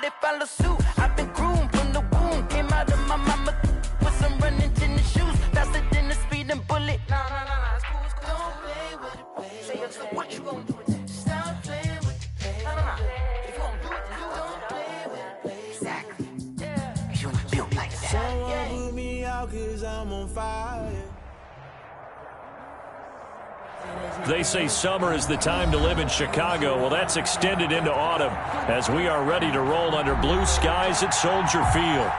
they follow suit. I've been groomed from the womb. Came out of my mama with some running tennis shoes. Faster than the speeding bullet. Nah, it's cool, it's cool. Don't play with it, baby. So what you gonna do with it? Stop playing with it, baby. Nah. If you gonna do it, you don't play with it, baby. Exactly. Yeah. You ain't built like that. Someone put me out 'cause I'm on fire. They say summer is the time to live in Chicago. Well, that's extended into autumn as we are ready to roll under blue skies at Soldier Field.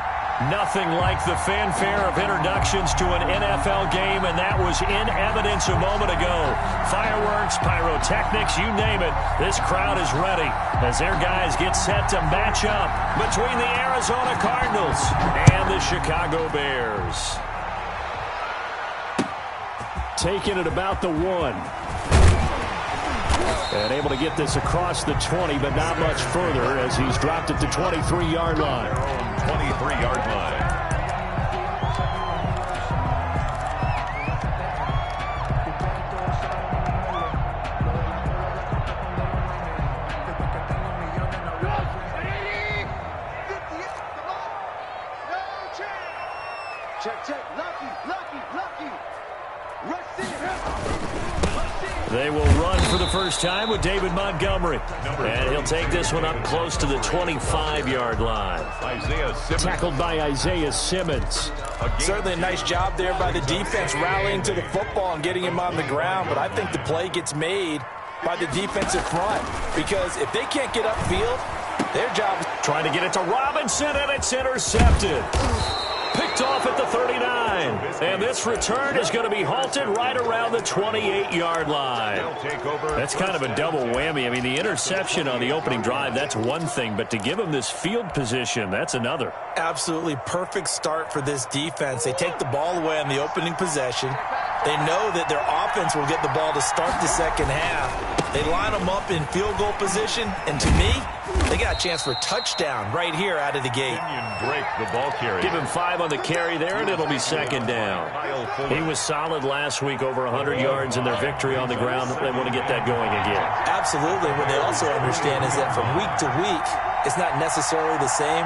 Nothing like the fanfare of introductions to an NFL game, and that was in evidence a moment ago. Fireworks, pyrotechnics, you name it. This crowd is ready as their guys get set to match up between the Arizona Cardinals and the Chicago Bears. Taking it about the 1. And able to get this across the 20, but not much further as he's dropped it to 23-yard line. 23-yard line. Check. Lucky. They will run for the first time with David Montgomery. And he'll take this one up close to the 25-yard line. Tackled by Isaiah Simmons. Certainly a nice job there by the defense rallying to the football and getting him on the ground. But I think the play gets made by the defensive front. Because if they can't get upfield, their job is trying to get it to Robinson, and it's intercepted. Picked off at the 39. And this return is going to be halted right around the 28-yard line. That's kind of a double whammy. I mean, the interception on the opening drive, that's one thing. But to give them this field position, that's another. Absolutely perfect start for this defense. They take the ball away on the opening possession. They know that their offense will get the ball to start the second half. They line them up in field goal position. And to me, they got a chance for a touchdown right here out of the gate. The ball carry. Give him 5 on the carry there, and it'll be second down. He was solid last week, over 100 yards in their victory on the ground. They want to get that going again. Absolutely. What they also understand is that from week to week, it's not necessarily the same,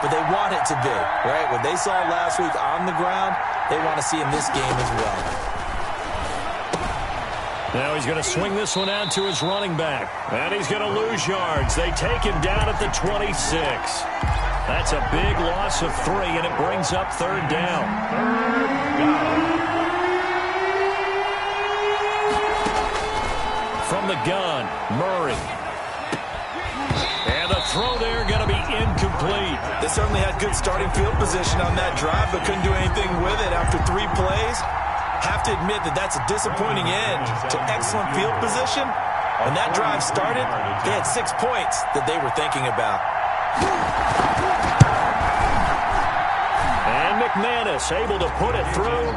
but they want it to be, right? What they saw last week on the ground, they want to see in this game as well. Now he's going to swing this one out to his running back. And he's going to lose yards. They take him down at the 26. That's a big loss of 3, and it brings up third down. From the gun, Murray. And the throw there going to be incomplete. They certainly had good starting field position on that drive, but couldn't do anything with it after 3 plays. Have to admit that that's a disappointing end to excellent field position. When that drive started, they had 6 points that they were thinking about. And McManus able to put it through.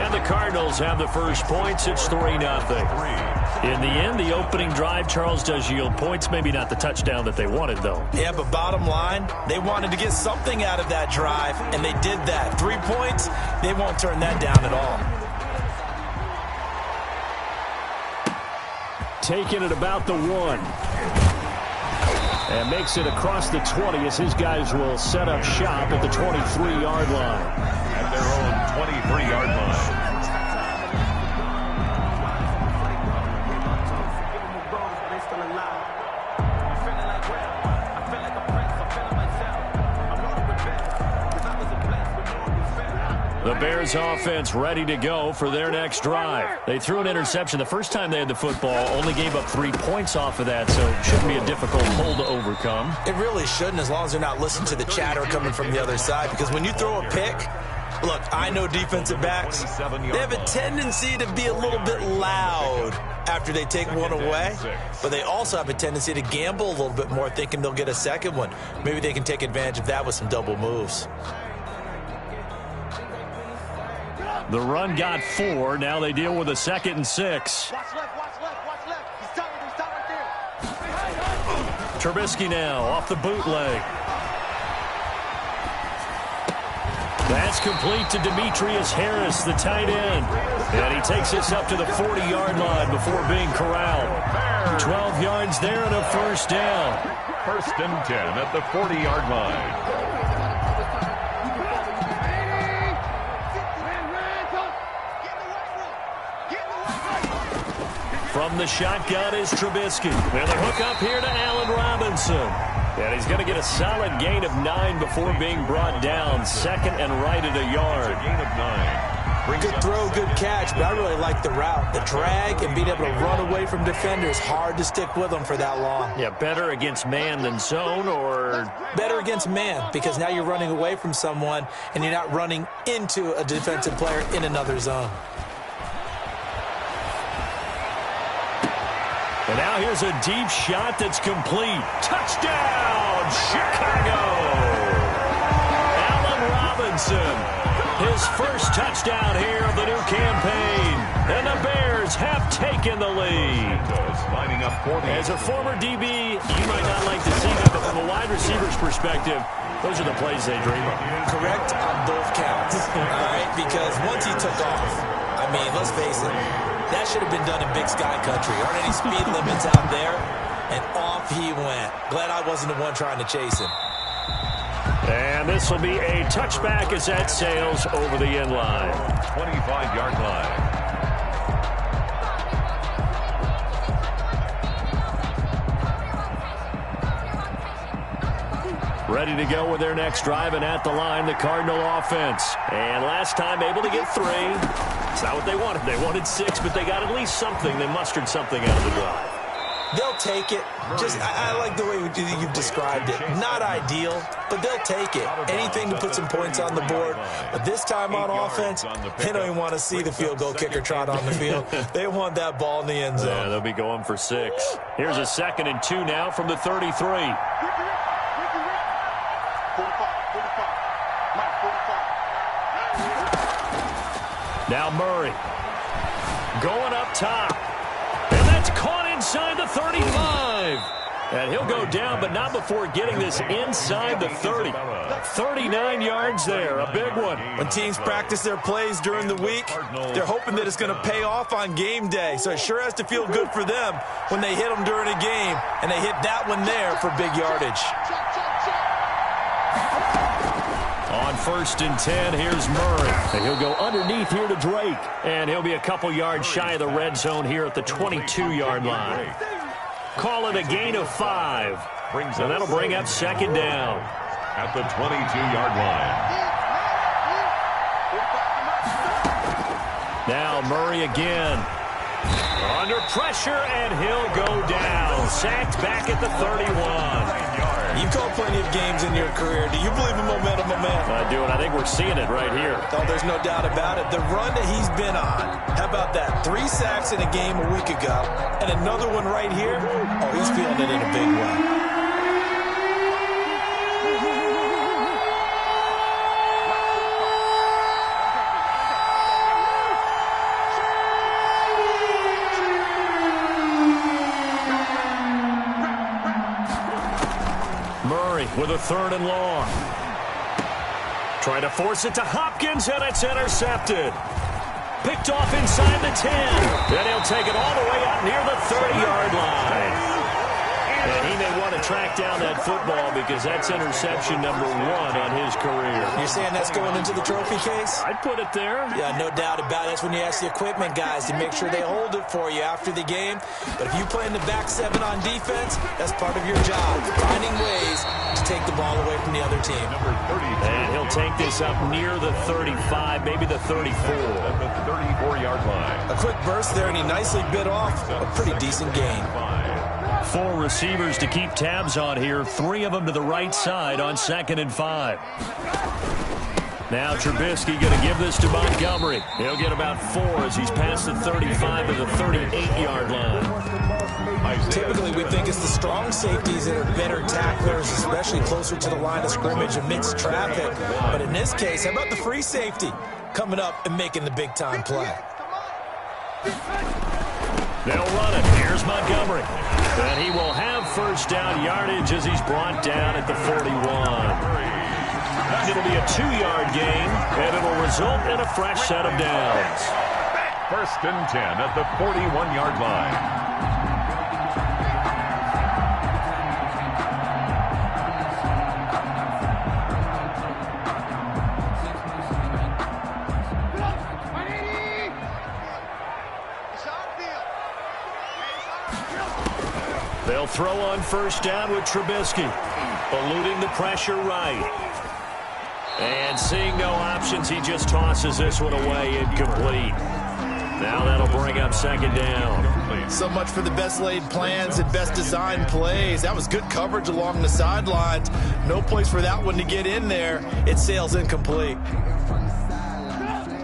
And the Cardinals have the first points. It's 3-0. In the end, the opening drive, Charles, does yield points. Maybe not the touchdown that they wanted, though. Yeah, but bottom line, they wanted to get something out of that drive, and they did that. 3 points, they won't turn that down at all. Taking it about the 1. And makes it across the 20 as his guys will set up shop at the 23-yard line. At their own 23-yard line. The Bears offense ready to go for their next drive. They threw an interception the first time they had the football, only gave up 3 points off of that, so it shouldn't be a difficult hole to overcome. It really shouldn't, as long as they're not listening to the chatter coming from the other side, because when you throw a pick, look, I know defensive backs, they have a tendency to be a little bit loud after they take one away, but they also have a tendency to gamble a little bit more, thinking they'll get a second one. Maybe they can take advantage of that with some double moves. The run got 4. Now they deal with a 2nd and 6. Watch left. He's top right there. Trubisky now off the bootleg. That's complete to Demetrius Harris, the tight end. And he takes this up to the 40-yard line before being corralled. 12 yards there and a first down. First and 10 at the 40-yard line. From the shotgun is Trubisky. And the hook up here to Allen Robinson. And he's going to get a solid gain of 9 before being brought down. Second and right at a yard. Gain of 9. Good throw, good catch, but I really like the route. The drag and being able to run away from defenders, hard to stick with them for that long. Yeah, better against man than zone, or better against man, because now you're running away from someone and you're not running into a defensive player in another zone. And now here's a deep shot that's complete. Touchdown, Chicago! Allen Robinson. His first touchdown here of the new campaign. And the Bears have taken the lead. Lining up for As a former DB, you might not like to see that, but from a wide receiver's perspective, those are the plays they dream of. Correct on both counts. All right, because once he took off, I mean, let's face it, that should have been done in Big Sky Country. Aren't any speed limits out there? And off he went. Glad I wasn't the one trying to chase him. And this will be a touchback as that sails over the end line. 25-yard line. Ready to go with their next drive, and at the line, the Cardinal offense. And last time able to get 3. It's not what they wanted. They wanted 6, but they got at least something. They mustered something out of the drive. They'll take it. Just, I like the way you've described it. Not ideal, but they'll take it. Anything to put some points on the board. But this time on offense, they don't even want to see the field goal kicker trot on the field. They want that ball in the end zone. Yeah, they'll be going for 6. Here's a 2nd and 2 now from the 33. Now Murray going up top. And that's caught inside the 35. And he'll go down, but not before getting this inside the 30. 39 yards there, a big one. When teams practice their plays during the week, they're hoping that it's going to pay off on game day. So it sure has to feel good for them when they hit them during a game, and they hit that one there for big yardage. On 1st and 10, here's Murray. And he'll go underneath here to Drake. And he'll be a couple yards shy of the red zone here at the 22-yard line. Call it a gain of 5. And that'll bring up 2nd down. At the 22-yard line. Now Murray again. Under pressure, and he'll go down. Sacked back at the 31. You've called plenty of games in your career. Do you believe in momentum, my man? I do, and I think we're seeing it right here. Oh, there's no doubt about it. The run that he's been on, how about that? 3 sacks in a game a week ago, and another one right here. Oh, he's feeling it in a big way. With a 3rd and long. Trying to force it to Hopkins, and it's intercepted. Picked off inside the 10. Then he'll take it all the way out near the 30-yard line. And he may want to track down that football because that's interception number 1 on his career. You're saying that's going into the trophy case? I'd put it there. Yeah, no doubt about it. That's when you ask the equipment guys to make sure they hold it for you after the game. But if you play in the back 7 on defense, that's part of your job, finding ways to take the ball away from the other team. Number 30. And he'll take this up near the 35, maybe the 34. At the 34-yard line. A quick burst there, and he nicely bit off a pretty decent gain. 4 receivers to keep tabs on here. 3 of them to the right side on 2nd and 5. Now Trubisky going to give this to Montgomery. He'll get about 4 as he's past the 35 to the 38-yard line. Typically, we think it's the strong safeties that are better tacklers, especially closer to the line of scrimmage amidst traffic. But in this case, how about the free safety coming up and making the big-time play? They'll run it. Here's Montgomery. And he will have first down yardage as he's brought down at the 41. It'll be a 2-yard gain, and it'll result in a fresh set of downs. 1st and 10 at the 41-yard line. They'll throw on first down with Trubisky. Eluding the pressure right. And seeing no options, he just tosses this one away, incomplete. Now that'll bring up second down. So much for the best laid plans and best designed plays. That was good coverage along the sidelines. No place for that one to get in there. It sails incomplete.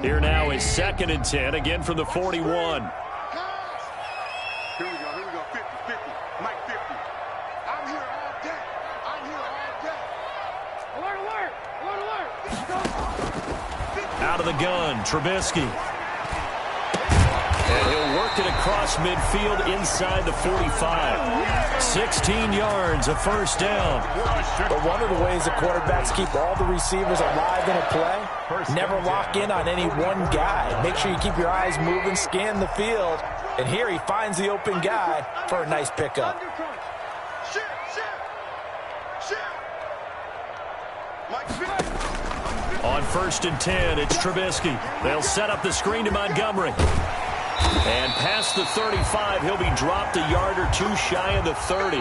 Here now is 2nd and 10, again from the 41. Here we go, 50-50, Mike 50. I'm here all day. Alert, alert, alert. Out of the gun, Trubisky. And he'll work it across midfield inside the 45. 16 yards, a first down. But one of the ways the quarterbacks keep all the receivers alive in a play, never lock in on any one guy. Make sure you keep your eyes moving, scan the field. And here he finds the open guy for a nice pickup. On 1st and 10, it's Trubisky. They'll set up the screen to Montgomery. And past the 35, he'll be dropped a yard or two shy of the 30.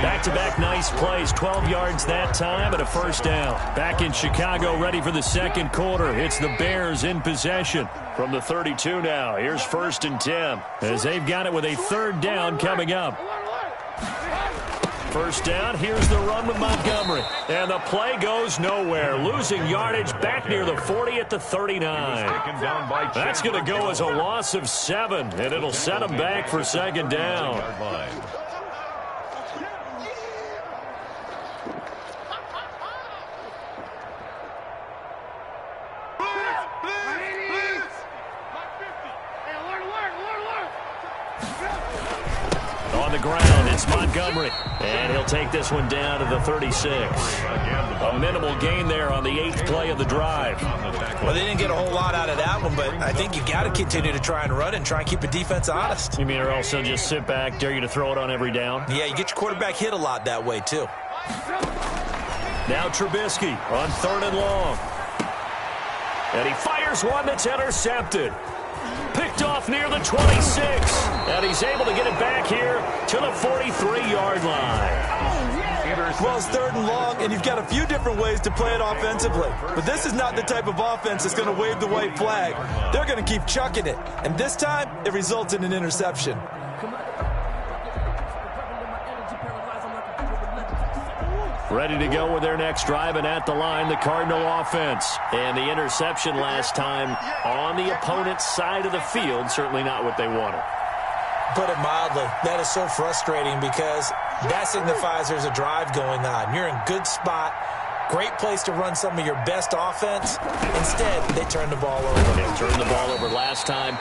Back-to-back nice plays, 12 yards that time and a first down. Back in Chicago, ready for the second quarter. It's the Bears in possession from the 32 now. Here's 1st and 10 as they've got it with a 3rd down coming up. First down, here's the run with Montgomery. And the play goes nowhere. Losing yardage back near the 40 at the 39. That's going to go as a loss of 7, and it'll set them back for second down. On the ground, it's Montgomery. And he'll take this one down to the 36. A minimal gain there on the 8th play of the drive. Well, they didn't get a whole lot out of that one, but I think you got to continue to try and run it and try and keep the defense honest. You mean or else they'll just sit back, dare you to throw it on every down? Yeah, you get your quarterback hit a lot that way, too. Now Trubisky on 3rd and long. And he fires one that's intercepted. Picked off near the 26. And he's able to get it back here to the 43-yard line. Well, it's 3rd and long, and you've got a few different ways to play it offensively. But this is not the type of offense that's going to wave the white flag. They're going to keep chucking it. And this time, it results in an interception. Ready to go with their next drive, and at the line, the Cardinal offense. And the interception last time on the opponent's side of the field, certainly not what they wanted. Put it mildly, that is so frustrating because that signifies there's a drive going on. You're in good spot, great place to run some of your best offense. Instead, they turn the ball over. They turned the ball over last time.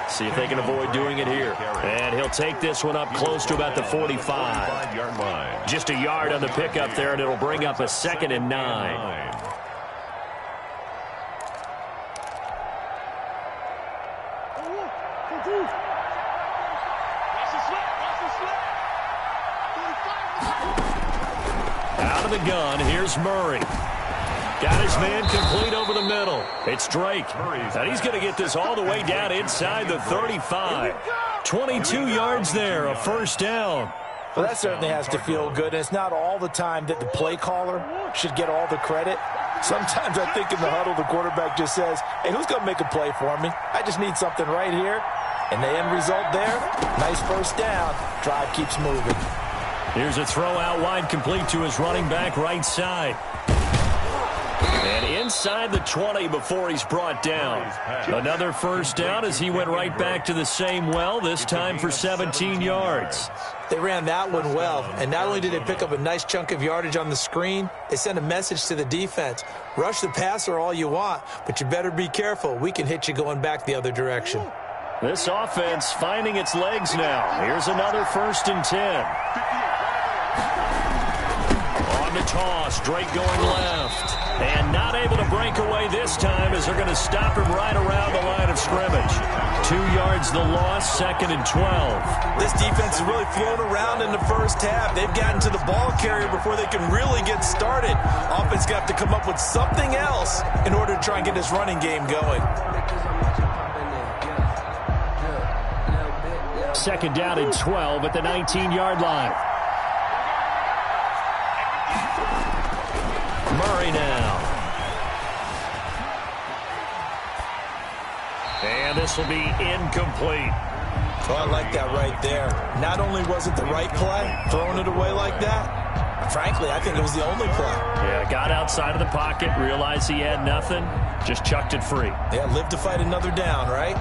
See if they can avoid doing it here. And he'll take this one up close to about the 45. Just a yard on the pickup there, and it'll bring up a 2nd and 9. Out of the gun, here's Murray. Got his man complete over the middle. It's Drake. And he's going to get this all the way down inside the 35. 22 yards there, a first down. Well, that certainly has to feel good. And it's not all the time that the play caller should get all the credit. Sometimes I think in the huddle, the quarterback just says, hey, who's going to make a play for me? I just need something right here. And the end result there, nice first down. Drive keeps moving. Here's a throw out wide, complete to his running back right side. And inside the 20 before he's brought down. Another first down as he went right back to the same well, this time for 17 yards. They ran that one well, and not only did they pick up a nice chunk of yardage on the screen, they sent a message to the defense. Rush the passer all you want, but you better be careful. We can hit you going back the other direction. This offense finding its legs now. Here's another 1st and 10. On the toss, Drake going left. And not able to break away this time as they're going to stop him right around the line of scrimmage. 2 yards the loss, 2nd and 12. This defense has really flown around in the first half. They've gotten to the ball carrier before they can really get started. Offense got to come up with something else in order to try and get this running game going. Second down and 12 at the 19-yard line. Murray now. And this will be incomplete. Oh, I like that right there. Not only was it the right play, throwing it away like that, frankly, I think it was the only play. Yeah, got outside of the pocket, realized he had nothing, just chucked it free. Yeah, live to fight another down, right?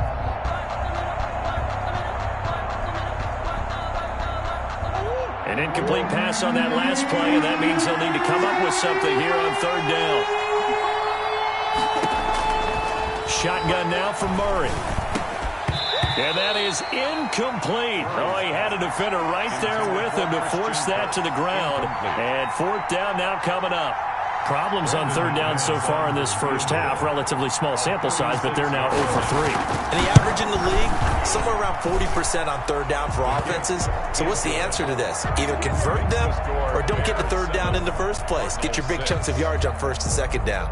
An incomplete pass on that last play, and that means they'll need to come up with something here on third down. Shotgun now from Murray. And that is incomplete. Oh, he had a defender right there with him to force that to the ground. And fourth down now coming up. Problems on third down so far in this first half. Relatively small sample size, but they're now 0 for 3. And the average in the league, somewhere around 40% on third down for offenses. So what's the answer to this? Either convert them or don't get the third down in the first place. Get your big chunks of yards on first and second down.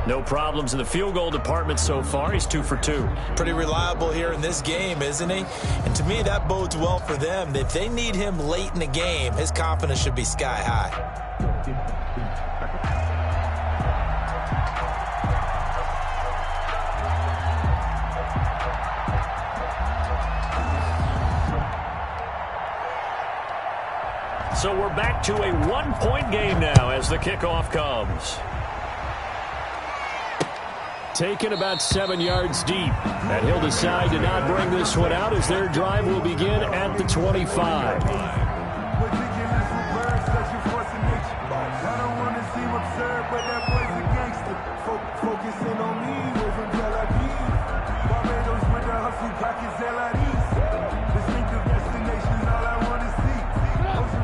No problems in the field goal department so far. He's 2 for 2. Pretty reliable here in this game, isn't he? And to me, that bodes well for them. If they need him late in the game, his confidence should be sky high. So we're back to a one-point game now as the kickoff comes. Taken about 7 yards deep. And he'll decide to not bring this one out as their drive will begin at the 25.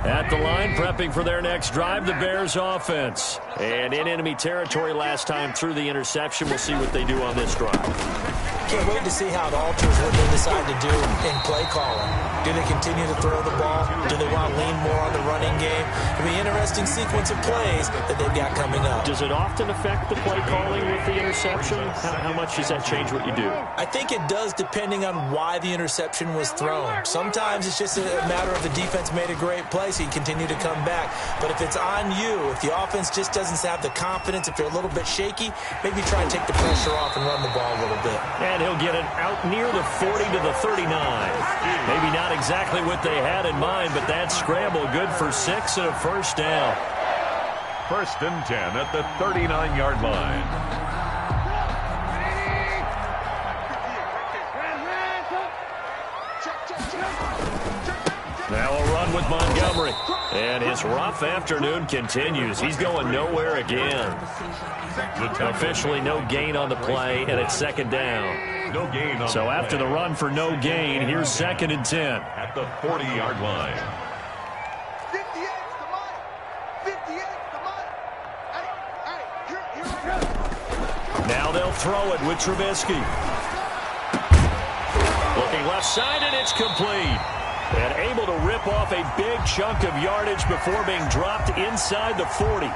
At the line, prepping for their next drive, the Bears offense. And in enemy territory last time through the interception. We'll see what they do on this drive. Can't wait to see how it alters what they decide to do in play calling. Do they continue to throw the ball? Do they want to lean more on the running game? It'll be an interesting sequence of plays that they've got coming up. Does it often affect the play calling with the interception? How much does that change what you do? I think it does depending on why the interception was thrown. Sometimes it's just a matter of the defense made a great play, so you continue to come back. But if it's on you, if the offense just doesn't have the confidence, if they're a little bit shaky, maybe try and take the pressure off and run the ball a little bit. And he'll get it out near the 40 to the 39. Maybe not exactly what they had in mind, but that scramble good for 6 and a first down. First and 10 at the 39-yard line. Now a run with Montgomery. And his rough afternoon continues. He's going nowhere again. Officially no gain on the play, and it's second down. No gain on so after the run for no gain, here's second and 10. At the 40-yard line. 58's the money. 58's the money. Here. Now they'll throw it with Trubisky. Looking left side, and it's complete. And able to rip off a big chunk of yardage before being dropped inside the 40.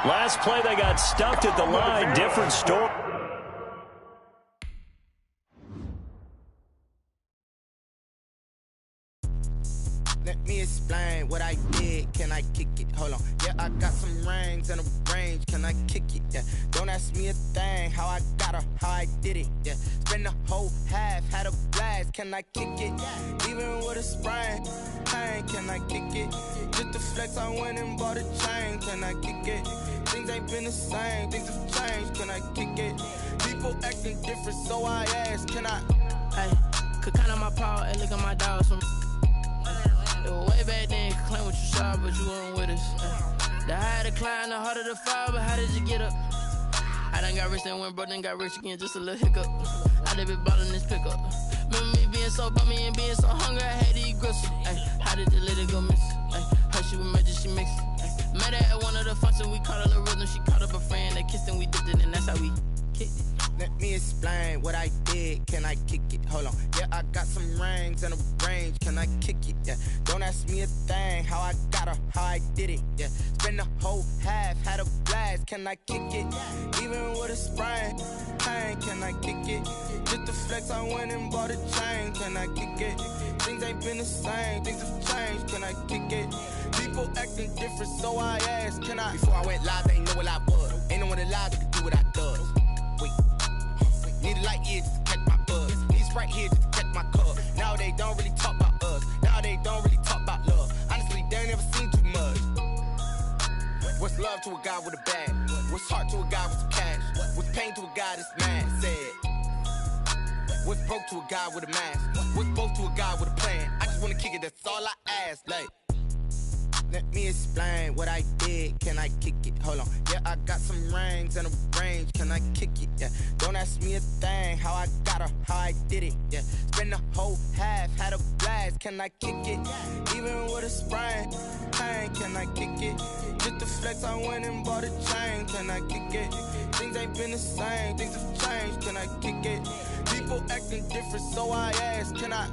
Last play, they got stuffed at the line. Different story. Let me explain what I did. Can I kick it? Hold on. Yeah, I got some rings and a range. Can I kick it? Yeah. Don't ask me a thing. How I got her, how I did it. Yeah. Spend the whole half, had a blast. Can I kick it? Even with a sprain. Pain, can I kick it? Just to flex, I went and bought a chain. Can I kick it? Things ain't been the same. Things have changed. Can I kick it? People acting different, so I ask. Can I? Hey, could count on my power and look at my dogs from. It was way back then, could claim what you saw, but you weren't with us. The higher the climb, the harder the fall, but how did you get up? I done got rich, then went broke, then got rich again, just a little hiccup. I done been ballin' this pickup. Remember me being so bummy and being so hungry, I had to eat gristle. Ay, how did the lady go miss? Ay, her she was major, she mixed. Met her at one of the functions, we caught her little rhythm, she caught up a friend, they kissed and we dipped it, and that's how we kicked it. Let me explain what I did. Can I I kick it? Hold on. Yeah, I got some rings and a range. Can I kick it? Yeah. Don't ask me a thing. How I got her, how I did it. Yeah. Spend the whole half, had a blast. Can I kick it? Even with a sprain, pain. Can I kick it? Just the flex, I went and bought a chain. Can I kick it? Things ain't been the same. Things have changed. Can I kick it? People acting different, so I asked, can I? Before I went live, they ain't know what I was. Ain't no one alive that could do what I does. Wait. Need a light here just to catch my buzz. Need Sprite here just to catch my cup. Now they don't really talk about us. Now they don't really talk about love. Honestly, they ain't never seen too much. What's love to a guy with a bag? What's heart to a guy with some cash? What's pain to a guy that's mad? Said. What's broke to a guy with a mask? What's broke to a guy with a plan? I just wanna kick it, that's all I ask. Like, let me explain what I did. Can I kick it? Hold on. Yeah, I got some rings and a range. Can I kick it? Yeah. Don't ask me a thing. How I got her, how I did it. Yeah. Spend the whole half, had a blast. Can I kick it? Even with a sprain, pain. Can I kick it? Just the flex, I went and bought a chain. Can I kick it? Things ain't been the same. Things have changed. Can I kick it? People acting different, so I asked, can I?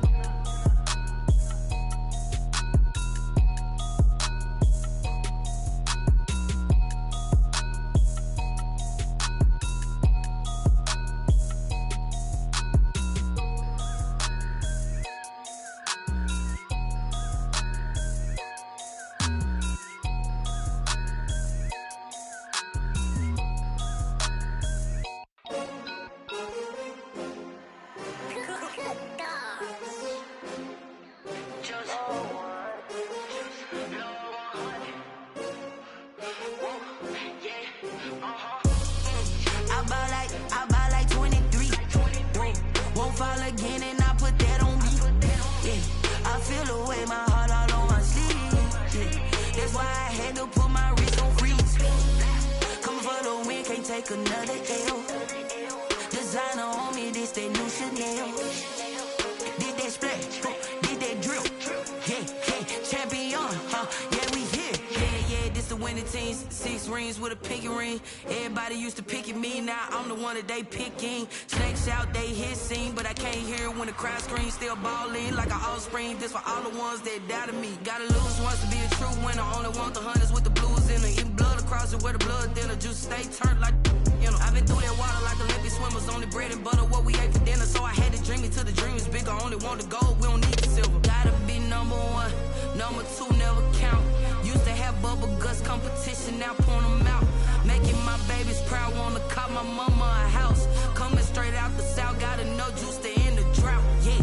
They picking snakes out, they hissing, but I can't hear when the crowd screams. Still balling like an offspring. This for all the ones that doubted me. Gotta lose once to be a true winner. Only want the hunters with the blues in it. Eating blood across it where the blood dinner. Juice stay turned like you know. I've been through that water like Olympic swimmers. Only bread and butter what we ate for dinner. So I had to dream it till the dream is bigger. Only want the gold, we don't need the silver. Gotta be number one, number two never count. Used to have bubble guts competition, now point them out. Making my babies proud, wanna call my mama a house. Coming straight out the south, gotta know juice to end the drought. Yeah,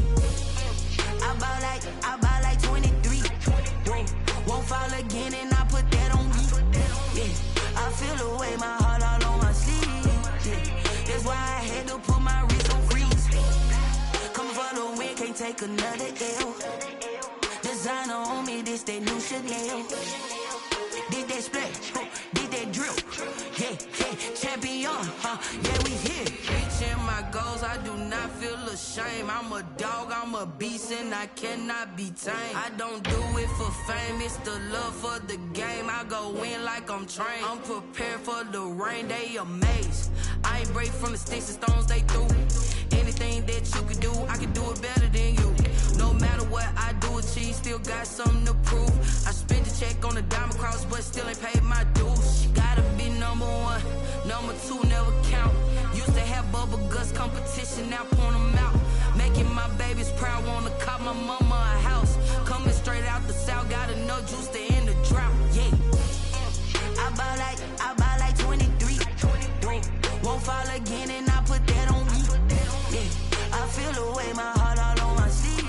I bought like 23. Won't fall again, and I put that on me. Yeah, I feel the way, my heart all on my sleeve. Yeah, that's why I had to put my wrist on freeze. Coming for the win, can't take another L. Designer on me, this that new Chanel. Did that splash, did that drill. Yeah, champion, yeah, we here. Reaching my goals, I do not feel ashamed. I'm a dog, I'm a beast, and I cannot be tamed. I don't do it for fame, it's the love for the game. I go in like I'm trained. I'm prepared for the rain, they amazed. I ain't break from the sticks and stones they threw. Anything that you can do, I can do it better than you. No matter what I do, achieve, still got something to prove. I spent the check on the diamond cross, but still ain't paid my dues. Gotta be number one, number two never count. Used to have bubble guts competition, now point them out. Making my babies proud, wanna call my mama a house. Coming straight out the south, gotta know juice to end the drought. Yeah, I bought like 23. Won't fall again, and I put that on me. Yeah, I feel the way, my heart all on my sleeve.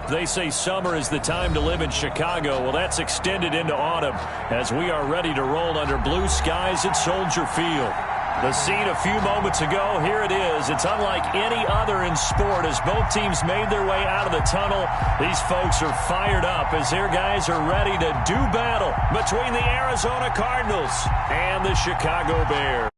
They say summer is the time to live in Chicago. Well, that's extended into autumn as we are ready to roll under blue skies at Soldier Field. The scene a few moments ago, here it is. It's unlike any other in sport as both teams made their way out of the tunnel. These folks are fired up as their guys are ready to do battle between the Arizona Cardinals and the Chicago Bears.